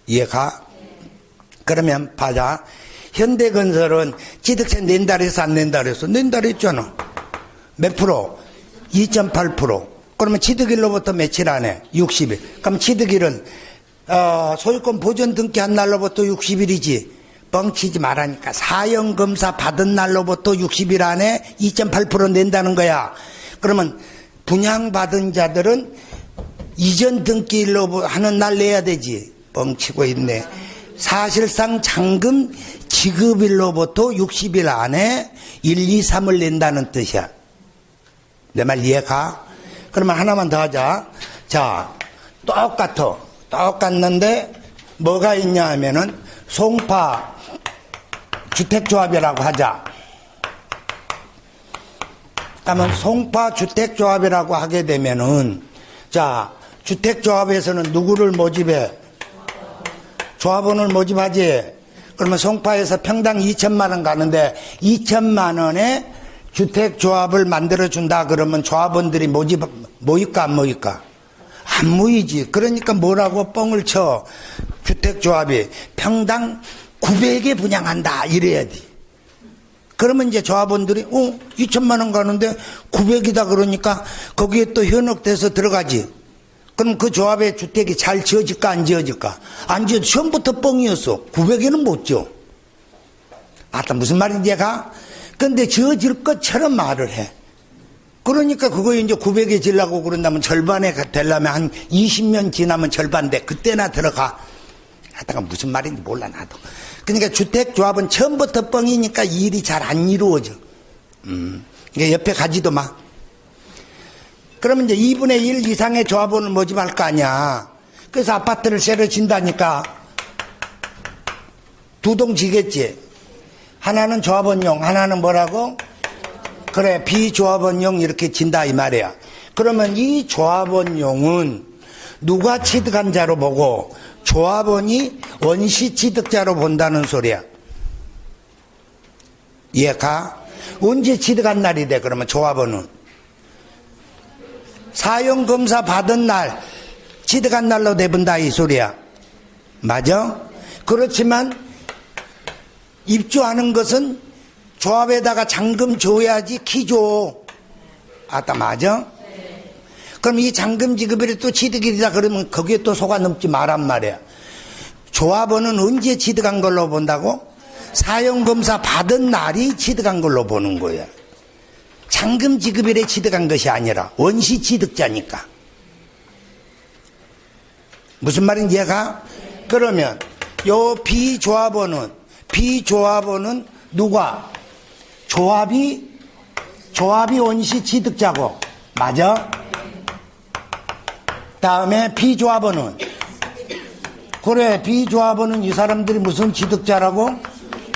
이해가? 그러면 봐자. 현대건설은 취득세 낸다 그래서 안 낸다 그랬어? 낸다 그랬잖아. 몇 프로? 2.8%. 그러면 취득일로부터 며칠 안에? 60일. 그럼 취득일은 소유권 보존 등기한 날로부터 60일이지. 뻥치지 말라니까. 사용검사 받은 날로부터 60일 안에 2.8% 낸다는 거야. 그러면 분양받은 자들은 이전 등기일로 하는 날 내야 되지. 뻥치고 있네. 사실상 잔금 지급일로부터 60일 안에 1, 2, 3을 낸다는 뜻이야. 내 말 이해가? 그러면 하나만 더 하자. 자, 똑같는데 뭐가 있냐 하면은 송파 주택조합이라고 하자. 그러면 송파 주택조합이라고 하게 되면은 자, 주택조합에서는 누구를 모집해? 조합원을 모집하지. 그러면 송파에서 평당 2천만 원 가는데 2천만 원에 주택조합을 만들어준다 그러면 조합원들이 모일까 안 모일까? 안 모이지. 그러니까 뭐라고 뻥을 쳐. 주택조합이 평당 900에 분양한다 이래야지. 그러면 이제 조합원들이 2천만 원 가는데 900이다 그러니까 거기에 또 현혹돼서 들어가지. 그럼 그 조합의 주택이 잘 지어질까 안 지어질까? 안 지어도 처음부터 뻥이었어. 900에는 못 지어. 아따 무슨 말인지 얘가? 근데 지어질 것처럼 말을 해. 그러니까 그거 이제 900에 지려고 그런다면 절반에 되려면 한 20년 지나면 절반 돼. 그때나 들어가. 하다가 무슨 말인지 몰라 나도. 그러니까 주택조합은 처음부터 뻥이니까 일이 잘 안 이루어져. 그러니까 옆에 가지도 마. 그러면 이제 2분의 1 이상의 조합원을 모집할 거 아니야. 그래서 아파트를 새로 진다니까 두 동 지겠지. 하나는 조합원용, 하나는 뭐라고? 그래, 비조합원용 이렇게 진다 이 말이야. 그러면 이 조합원용은 누가 취득한 자로 보고 조합원이 원시 취득자로 본다는 소리야. 이해가? 언제 취득한 날이 돼? 그러면 조합원은 사용검사 받은 날 취득한 날로 내본다 이 소리야. 맞아? 그렇지만 입주하는 것은 조합에다가 잔금 줘야지 키 줘. 아따 맞아? 그럼 이 잔금 지급일이 또 취득일이다 그러면 거기에 또 속아 넘지 말란 말이야. 조합원은 언제 취득한 걸로 본다고? 사용검사 받은 날이 취득한 걸로 보는 거야. 잔금 지급일에 취득한 것이 아니라 원시 취득자니까. 무슨 말인지 이해가? 그러면 요 비조합원은 누가? 조합이 원시 취득자고. 맞아? 다음에 비조합원은? 그래, 비조합원은 이 사람들이 무슨 취득자라고?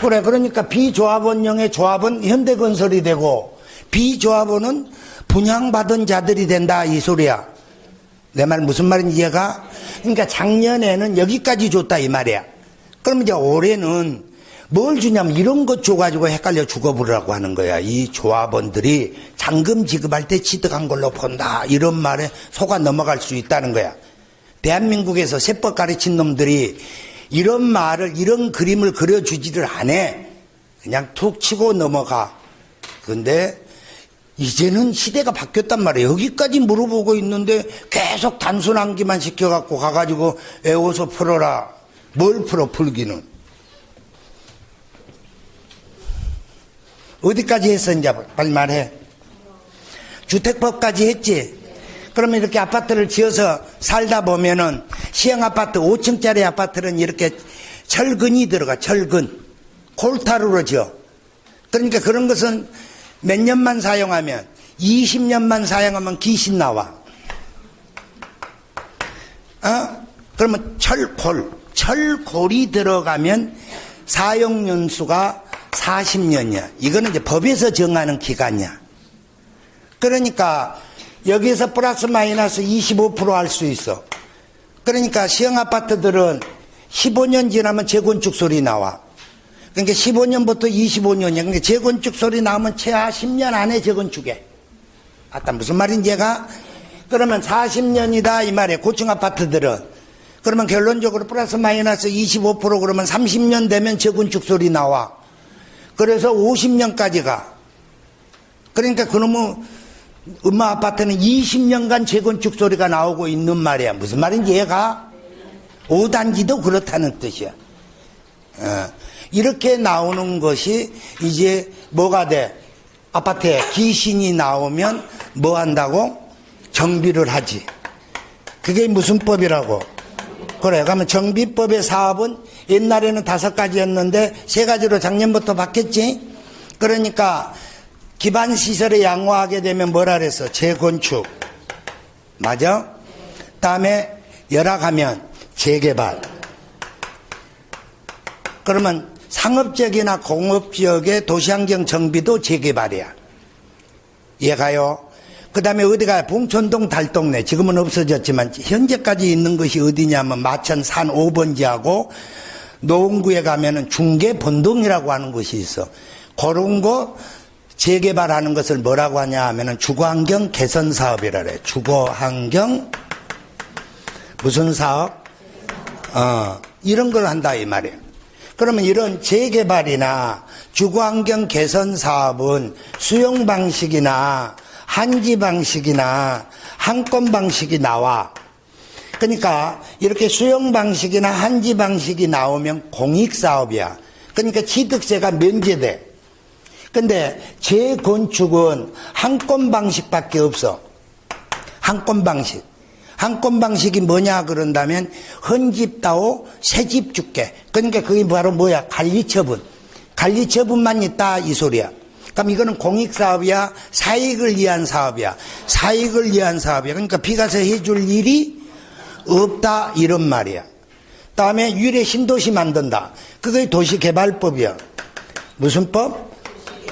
그래, 그러니까 비조합원형의 조합은 현대건설이 되고, 비조합원은 분양받은 자들이 된다, 이 소리야. 내 말 무슨 말인지 이해가? 그러니까 작년에는 여기까지 줬다, 이 말이야. 그럼 이제 올해는 뭘 주냐면 이런 것 줘가지고 헷갈려 죽어버리라고 하는 거야. 이 조합원들이 잔금 지급할 때 취득한 걸로 본다, 이런 말에 속아 넘어갈 수 있다는 거야. 대한민국에서 세법 가르친 놈들이 이런 말을, 이런 그림을 그려주지를 않아. 그냥 툭 치고 넘어가. 근데 이제는 시대가 바뀌었단 말이에요. 여기까지 물어보고 있는데 계속 단순 암기만 시켜갖고 가가지고 외워서 풀어라. 뭘 풀어, 풀기는. 어디까지 했어, 이제? 빨리 말해. 주택법까지 했지? 그러면 이렇게 아파트를 지어서 살다 보면은 시형 아파트, 5층짜리 아파트는 이렇게 철근이 들어가, 철근. 콜타루로 지어. 그러니까 그런 것은 몇 년만 사용하면, 20년만 사용하면 귀신 나와. 그러면 철골이 들어가면 사용연수가 40년이야. 이거는 이제 법에서 정하는 기간이야. 그러니까 여기에서 플러스 마이너스 25% 할 수 있어. 그러니까 시형 아파트들은 15년 지나면 재건축 소리 나와. 그러니까 15년부터 25년이야. 그러니까 재건축 소리 나오면 최하 10년 안에 재건축해. 아따, 무슨 말인지 얘가? 그러면 40년이다 이 말이야, 고층 아파트들은. 그러면 결론적으로 플러스 마이너스 25% 그러면 30년 되면 재건축 소리 나와. 그래서 50년까지 가. 그러니까 그놈의 엄마 아파트는 20년간 재건축 소리가 나오고 있는 말이야. 무슨 말인지 얘가? 5단지도 그렇다는 뜻이야. 이렇게 나오는 것이 이제 뭐가 돼? 아파트에 귀신이 나오면 뭐 한다고? 정비를 하지. 그게 무슨 법이라고? 그래, 그러면 정비법의 사업은 옛날에는 5가지였는데 3가지로 작년부터 바뀌었지? 그러니까 기반시설을 양호하게 되면 뭐라 그랬어? 재건축. 맞아? 다음에 열악하면 재개발. 그러면 상업지역이나 공업지역의 도시환경 정비도 재개발이야. 이해가요? 그 다음에 어디가 봉천동 달동네, 지금은 없어졌지만 현재까지 있는 것이 어디냐면 마천 산 5번지하고 노원구에 가면은 중계본동이라고 하는 곳이 있어. 그런 거 재개발하는 것을 뭐라고 하냐 하면은 주거환경 개선 사업이라 그래. 주거환경 무슨 사업? 이런 걸 한다 이 말이에요. 그러면 이런 재개발이나 주거환경 개선 사업은 수용 방식이나 한지 방식이나 한건 방식이 나와. 그러니까 이렇게 수용 방식이나 한지 방식이 나오면 공익사업이야. 그러니까 취득세가 면제돼. 근데 재건축은 한건 방식밖에 없어. 한건 방식. 한건 방식이 뭐냐 그런다면 헌집 따오 새집 줄게. 그러니까 그게 바로 뭐야? 관리처분. 관리처분만 있다 이 소리야. 그럼 이거는 공익사업이야? 사익을 위한 사업이야? 사익을 위한 사업이야. 그러니까 비과세 해줄 일이 없다 이런 말이야. 다음에 유래 신도시 만든다. 그게 도시개발법이야. 무슨 법?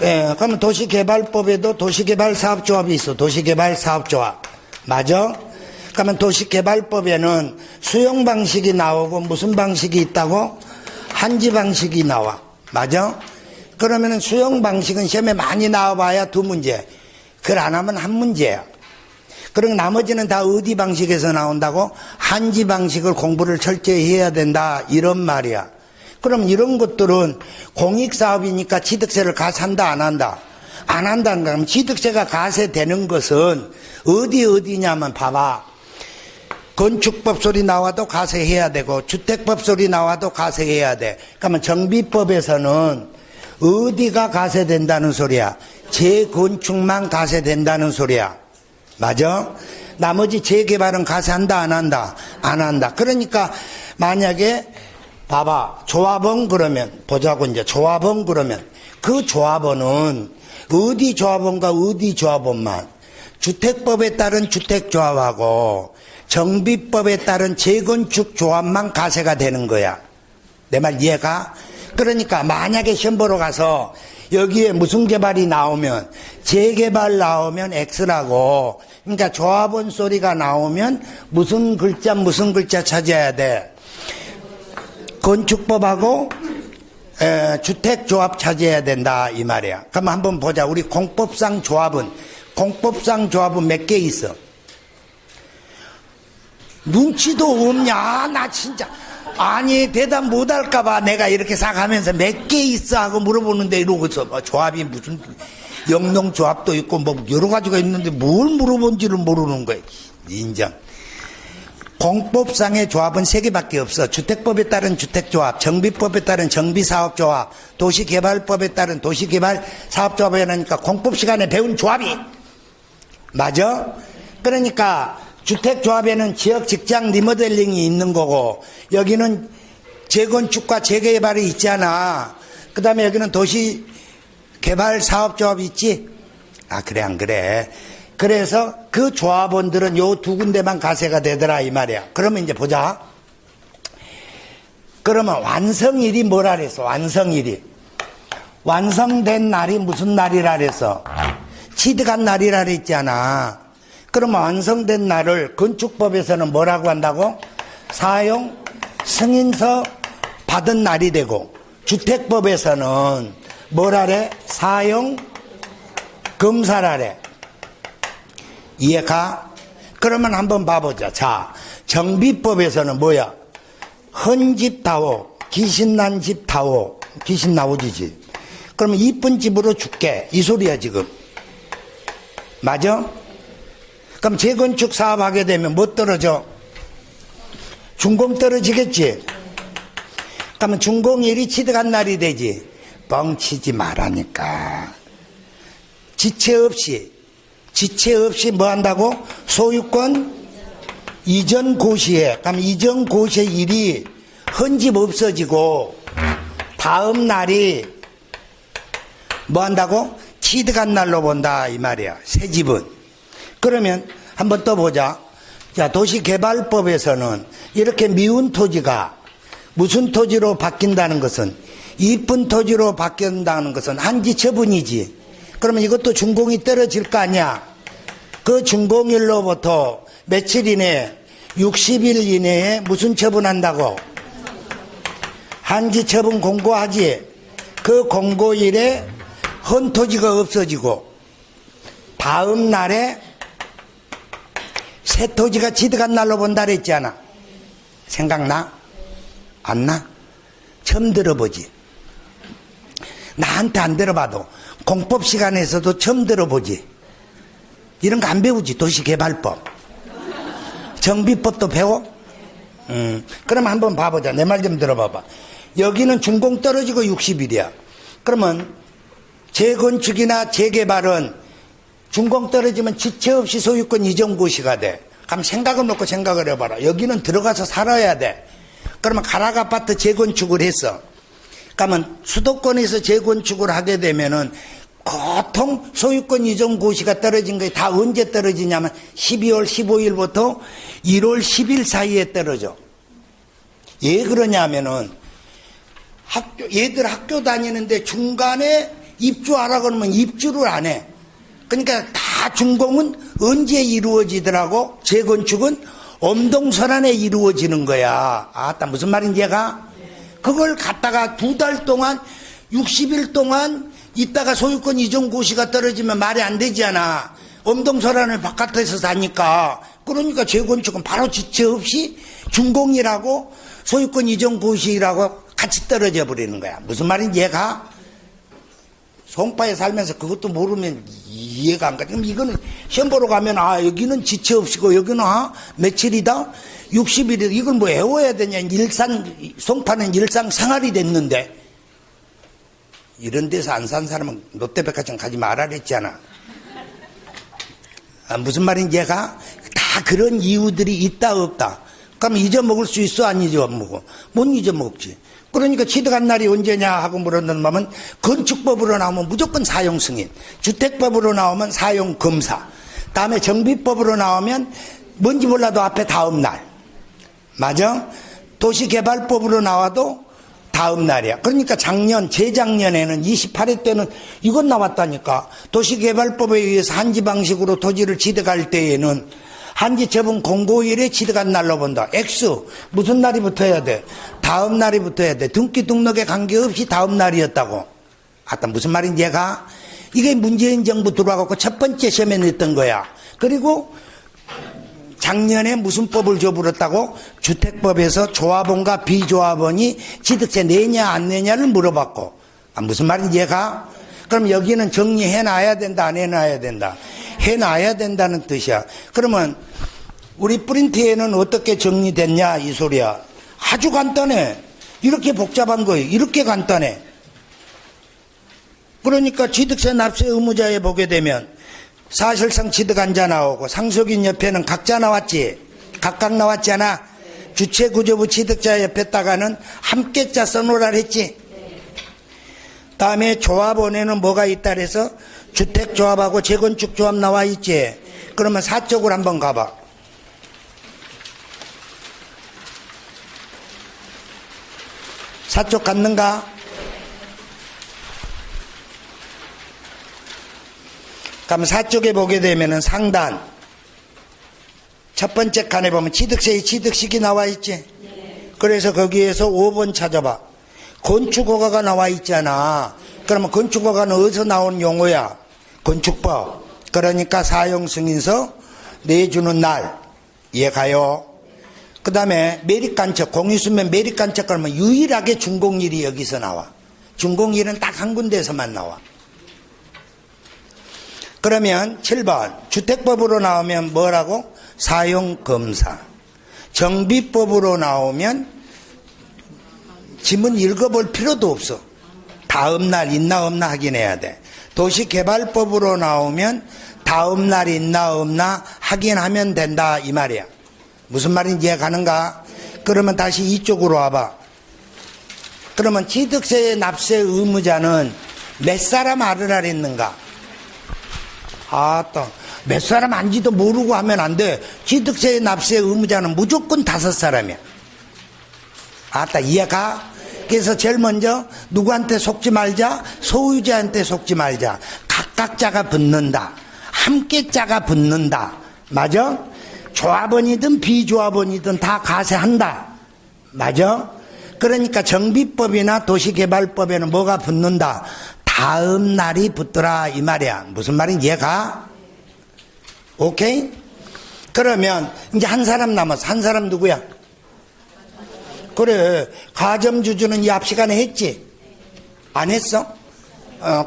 예, 그러면 도시개발법에도 도시개발사업조합이 있어. 도시개발사업조합. 맞아? 그러면 도시개발법에는 수용 방식이 나오고 무슨 방식이 있다고? 한지 방식이 나와. 맞아? 그러면은 수용 방식은 시험에 많이 나와봐야 2문제. 그걸 안 하면 1문제야. 그리고 나머지는 다 어디 방식에서 나온다고? 한지 방식을 공부를 철저히 해야 된다. 이런 말이야. 그럼 이런 것들은 공익사업이니까 취득세를 가산다 안 한다? 안 한다는 거야. 그럼 취득세가 가세되는 것은 어디냐면 봐봐. 건축법 소리 나와도 가세해야 되고 주택법 소리 나와도 가세해야 돼. 그러면 정비법에서는 어디가 가세된다는 소리야? 재건축만 가세된다는 소리야. 맞아? 나머지 재개발은 가세한다 안 한다? 안 한다. 그러니까 만약에 봐봐, 조합원 그러면 보자고. 이제 조합원 그러면 그 조합원은 어디 조합원과 어디 조합원만 주택법에 따른 주택조합하고 정비법에 따른 재건축 조합만 가세가 되는 거야. 내 말 이해가? 그러니까 만약에 시험 보러 가서 여기에 무슨 개발이 나오면 재개발 나오면 X라고, 그러니까 조합원 소리가 나오면 무슨 글자 찾아야 돼. 건축법하고 주택조합 찾아야 된다 이 말이야. 그럼 한번 보자. 우리 공법상 조합은 몇 개 있어? 눈치도 없냐? 나 진짜 아니 대답 못할까봐 내가 이렇게 싹 하면서 몇 개 있어 하고 물어보는데 이러고서 조합이 무슨 영농조합도 있고 뭐 여러 가지가 있는데 뭘 물어본지를 모르는 거야. 인정. 공법상의 조합은 3개밖에 없어. 주택법에 따른 주택조합, 정비법에 따른 정비사업조합, 도시개발법에 따른 도시개발사업조합이 하니까 공법 시간에 배운 조합이 맞아? 그러니까 주택조합에는 지역 직장 리모델링이 있는 거고, 여기는 재건축과 재개발이 있잖아. 그 다음에 여기는 도시개발사업조합이 있지? 아, 그래, 안 그래? 그래서 그 조합원들은 요 2군데만 가세가 되더라 이 말이야. 그러면 이제 보자. 그러면 완성일이 뭐라 그랬어? 완성일이 완성된 날이 무슨 날이라 그랬어? 취득한 날이라 그랬잖아. 그러면 완성된 날을 건축법에서는 뭐라고 한다고? 사용 승인서 받은 날이 되고, 주택법에서는 뭐라래? 사용 검사라래. 이해가? 그러면 한번 봐보자. 자, 정비법에서는 뭐야? 헌집 다오, 귀신난 집 다오. 귀신 나오지지. 그러면 이쁜 집으로 줄게 이 소리야 지금. 맞아? 그럼 재건축 사업하게 되면 뭐 떨어져? 준공 떨어지겠지? 그러면 준공일이 취득한 날이 되지. 뻥치지 말라니까. 지체 없이 뭐 한다고? 소유권 이전 고시에. 그럼 이전 고시의 일이 헌집 없어지고 다음 날이 뭐 한다고? 취득한 날로 본다 이 말이야. 새 집은. 그러면 한번 또 보자. 자, 도시개발법에서는 이렇게 미운 토지가 무슨 토지로 바뀐다는 것은, 이쁜 토지로 바뀐다는 것은 한지 처분이지. 그러면 이것도 준공이 떨어질 거 아니야. 그 준공일로부터 며칠 이내에, 60일 이내에 무슨 처분한다고? 한지 처분 공고하지. 그 공고일에 헌토지가 없어지고 다음 날에 새 토지가 취득한 날로 본다 그랬잖아. 생각나? 안 나? 처음 들어보지. 나한테 안 들어봐도 공법 시간에서도 처음 들어보지. 이런 거 안 배우지. 도시개발법, 정비법도 배워? 그럼 한번 봐보자. 내 말 좀 들어봐봐. 여기는 준공 떨어지고 60일이야. 그러면 재건축이나 재개발은 준공 떨어지면 지체 없이 소유권 이전 고시가 돼. 그럼 생각을 놓고 생각을 해봐라. 여기는 들어가서 살아야 돼. 그러면 가락 아파트 재건축을 했어. 그러면 수도권에서 재건축을 하게 되면은 보통 소유권 이전 고시가 떨어진 거에 다 언제 떨어지냐면 12월 15일부터 1월 10일 사이에 떨어져. 왜 그러냐면은 얘들 학교 다니는데 중간에 입주하라 그러면 입주를 안 해. 그러니까 다 준공은 언제 이루어지더라고? 재건축은 엄동설안에 이루어지는 거야. 아따, 무슨 말인지 얘가? 그걸 갖다가 2달 동안 60일 동안 있다가 소유권 이전 고시가 떨어지면 말이 안 되잖아. 엄동설안을 바깥에서 사니까. 그러니까 재건축은 바로 지체 없이 준공이라고 소유권 이전 고시라고 같이 떨어져 버리는 거야. 무슨 말인지 이해가? 송파에 살면서 그것도 모르면 이해가 안 가. 그럼 이거는 시험 보러 가면 아 여기는 지체 없이고 여기는 며칠이다? 60일이다. 이걸 뭐 외워야 되냐. 송파는 일상생활이 됐는데. 이런 데서 안 산 사람은 롯데백화점 가지 말라 그랬잖아. 무슨 말인지 이해가? 다 그런 이유들이 있다 없다. 그럼 잊어먹을 수 있어? 안 잊어먹어? 못 잊어먹지. 그러니까 취득한 날이 언제냐 하고 물었는다면 건축법으로 나오면 무조건 사용 승인, 주택법으로 나오면 사용 검사, 다음에 정비법으로 나오면 뭔지 몰라도 앞에 다음 날. 맞아? 도시개발법으로 나와도 다음 날이야. 그러니까 재작년에는 28회 때는 이건 나왔다니까. 도시개발법에 의해서 한지 방식으로 토지를 취득할 때에는 한지 처분 공고일에 취득한 날로 본다. X 무슨 날이 붙어야 돼? 다음 날이 붙어야 돼. 등기 등록에 관계없이 다음 날이었다고. 아따 무슨 말인지 얘가? 이게 문재인 정부 들어와갖고 첫 번째 시험에 냈던 거야. 그리고 작년에 무슨 법을 줘버렸다고? 주택법에서 조합원과 비조합원이 취득세 내냐 안 내냐를 물어봤고. 무슨 말인지 얘가? 그럼 여기는 정리해놔야 된다 안 해놔야 된다? 해놔야 된다는 뜻이야. 그러면 우리 프린트에는 어떻게 정리됐냐 이 소리야. 아주 간단해. 이렇게 복잡한 거예요. 이렇게 간단해. 그러니까 취득세 납세 의무자에 보게 되면 사실상 취득한 자 나오고 상속인 옆에는 각자 나왔지. 각각 나왔잖아. 주체구조부 취득자 옆에다가는 함께자 써놓으라 했지. 다음에 조합원에는 뭐가 있다 그래서 주택조합하고 재건축조합 나와 있지. 그러면 4쪽으로 한번 가봐. 사쪽 갔는가? 그럼 4쪽에 보게 되면은 상단 첫 번째 칸에 보면 취득세의 취득식이 나와 있지. 그래서 거기에서 5번 찾아봐. 건축허가가 나와 있잖아. 그러면 건축허가는 어디서 나온 용어야? 건축법. 그러니까 사용승인서 내주는 날 이해가요? 그 다음에 매립간척, 공유수면 매립간척 그러면 유일하게 준공일이 여기서 나와. 준공일은 딱 한 군데에서만 나와. 그러면 7번 주택법으로 나오면 뭐라고? 사용검사. 정비법으로 나오면 지문 읽어볼 필요도 없어. 다음 날 있나 없나 확인해야 돼. 도시개발법으로 나오면 다음 날 있나 없나 확인하면 된다 이 말이야. 무슨 말인지 이해가는가? 그러면 다시 이쪽으로 와봐. 그러면 취득세 납세 의무자는 몇 사람 알으라 했는가? 아따 몇 사람 안지도 모르고 하면 안 돼. 취득세 납세 의무자는 무조건 5사람이야. 아따 이해가? 그래서 제일 먼저 누구한테 속지 말자? 소유자한테 속지 말자. 각각자가 붙는다. 함께자가 붙는다. 맞아? 조합원이든 비조합원이든 다 가세한다. 맞아? 그러니까 정비법이나 도시개발법에는 뭐가 붙는다? 다음 날이 붙더라 이 말이야. 무슨 말인지 이해가? 오케이? 그러면 이제 한 사람 남았어. 한 사람 누구야? 그래, 가점주주는 이 앞 시간에 했지? 안 했어?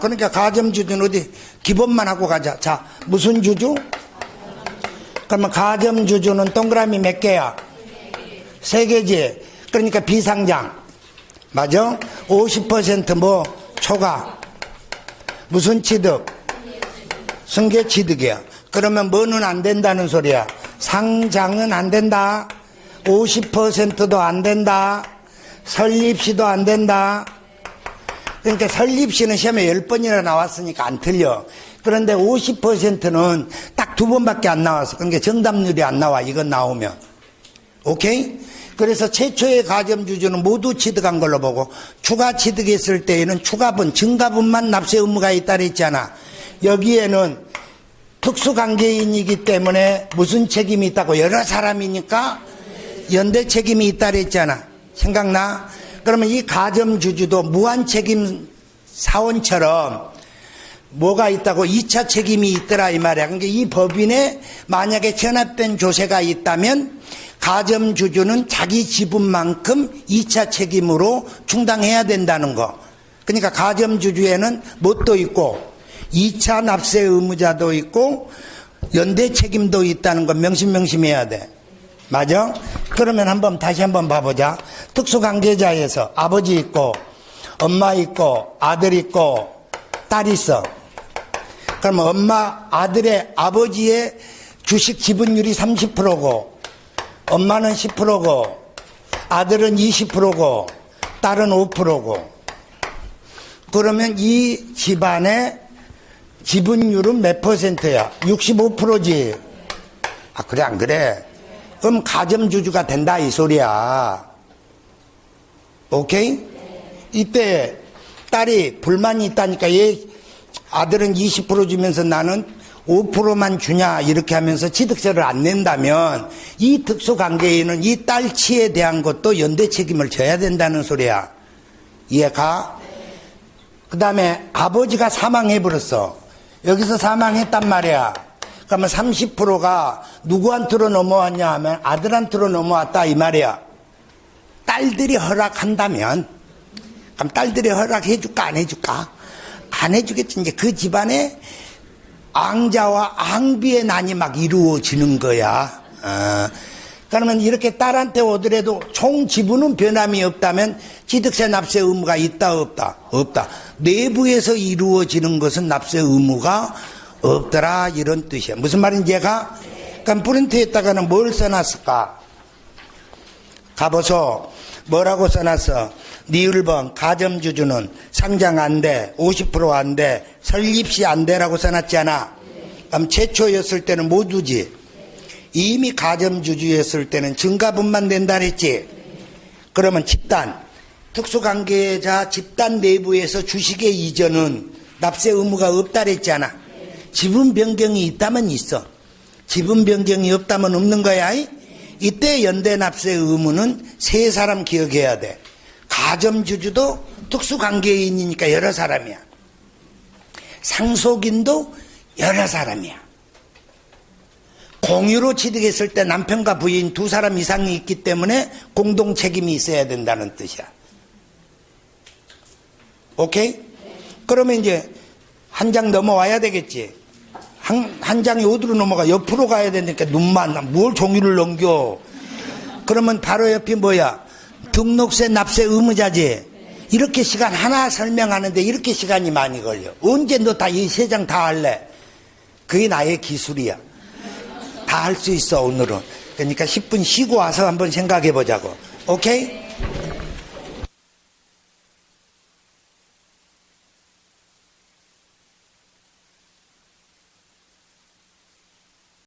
그러니까 가점주주는 어디 기본만 하고 가자. 자, 무슨 주주? 그러면 가점주주는 동그라미 몇 개야? 3개지. 그러니까 비상장. 맞아? 50% 뭐 초과. 무슨 취득? 승계 취득이야. 그러면 뭐는 안 된다는 소리야? 상장은 안 된다. 50%도 안 된다. 설립시도 안 된다. 그러니까 설립시는 시험에 10번이나 나왔으니까 안 틀려. 그런데 50%는 딱 2번밖에 안 나와서 그러니까 정답률이 안 나와. 이건 나오면. 오케이? 그래서 최초의 가점주주는 모두 취득한 걸로 보고 추가 취득했을 때에는 추가분, 증가분만 납세 의무가 있다 그랬잖아. 여기에는 특수관계인이기 때문에 무슨 책임이 있다고? 여러 사람이니까 연대 책임이 있다 그랬잖아. 생각나? 그러면 이 가점주주도 무한책임 사원처럼 뭐가 있다고? 2차 책임이 있더라 이 말이야. 그러니까 이 법인에 만약에 전합된 조세가 있다면 가점주주는 자기 지분만큼 2차 책임으로 충당해야 된다는 거. 그러니까 가점주주에는 뭣도 있고 2차 납세 의무자도 있고 연대 책임도 있다는 거 명심해야 돼. 맞아? 그러면 다시 한번 봐보자. 특수관계자에서 아버지 있고 엄마 있고 아들 있고 딸 있어. 그러면 아버지의 주식 지분율이 30%고 엄마는 10%고 아들은 20%고 딸은 5%고 그러면 이 집안의 지분율은 몇 %야? 65%지. 아, 그래, 안 그래? 그럼 가점주주가 된다, 이 소리야. 오케이? 이때 딸이 불만이 있다니까 얘 아들은 20% 주면서 나는 5%만 주냐 이렇게 하면서 취득세를 안 낸다면 이 특수관계인은 이 딸치에 대한 것도 연대 책임을 져야 된다는 소리야. 이해가? 그 다음에 아버지가 사망해버렸어. 여기서 사망했단 말이야. 그러면 30%가 누구한테로 넘어왔냐 하면 아들한테로 넘어왔다 이 말이야. 딸들이 허락한다면 그럼 딸들이 허락해줄까 안 해줄까? 안 해주겠지. 이제 그 집안에 앙자와 앙비의 난이 막 이루어지는 거야. 그러면 이렇게 딸한테 오더라도 총 지분은 변함이 없다면 취득세 납세 의무가 있다 없다? 없다. 내부에서 이루어지는 것은 납세 의무가 없더라 이런 뜻이야. 무슨 말인지 얘가? 그럼 프린트에다가는 뭘 써놨을까? 가보소. 뭐라고 써놨어? 네 1번 가점주주는 상장 안 돼, 50% 안 돼, 설립시 안 돼라고 써놨잖아. 그럼 최초였을 때는 모두지. 이미 가점주주였을 때는 증가분만 낸다 그랬지. 그러면 집단, 특수관계자 집단 내부에서 주식의 이전은 납세 의무가 없다 그랬잖아. 지분 변경이 있다면 있어. 지분 변경이 없다면 없는 거야. 이때 연대 납세 의무는 세 사람 기억해야 돼. 가점주주도 특수관계인이니까 여러 사람이야. 상속인도 여러 사람이야. 공유로 취득했을 때 남편과 부인 두 사람 이상이 있기 때문에 공동 책임이 있어야 된다는 뜻이야. 오케이? 그러면 이제 한 장 넘어와야 되겠지. 한 장이 어디로 넘어가? 옆으로 가야 되니까 눈만 뭘 종이를 넘겨. 그러면 바로 옆이 뭐야? 등록세 납세 의무자지. 이렇게 시간 하나 설명하는데 이렇게 시간이 많이 걸려. 언제 너 다 이 세 장 다 할래? 그게 나의 기술이야. 다 할 수 있어 오늘은. 그러니까 10분 쉬고 와서 한번 생각해 보자고. 오케이?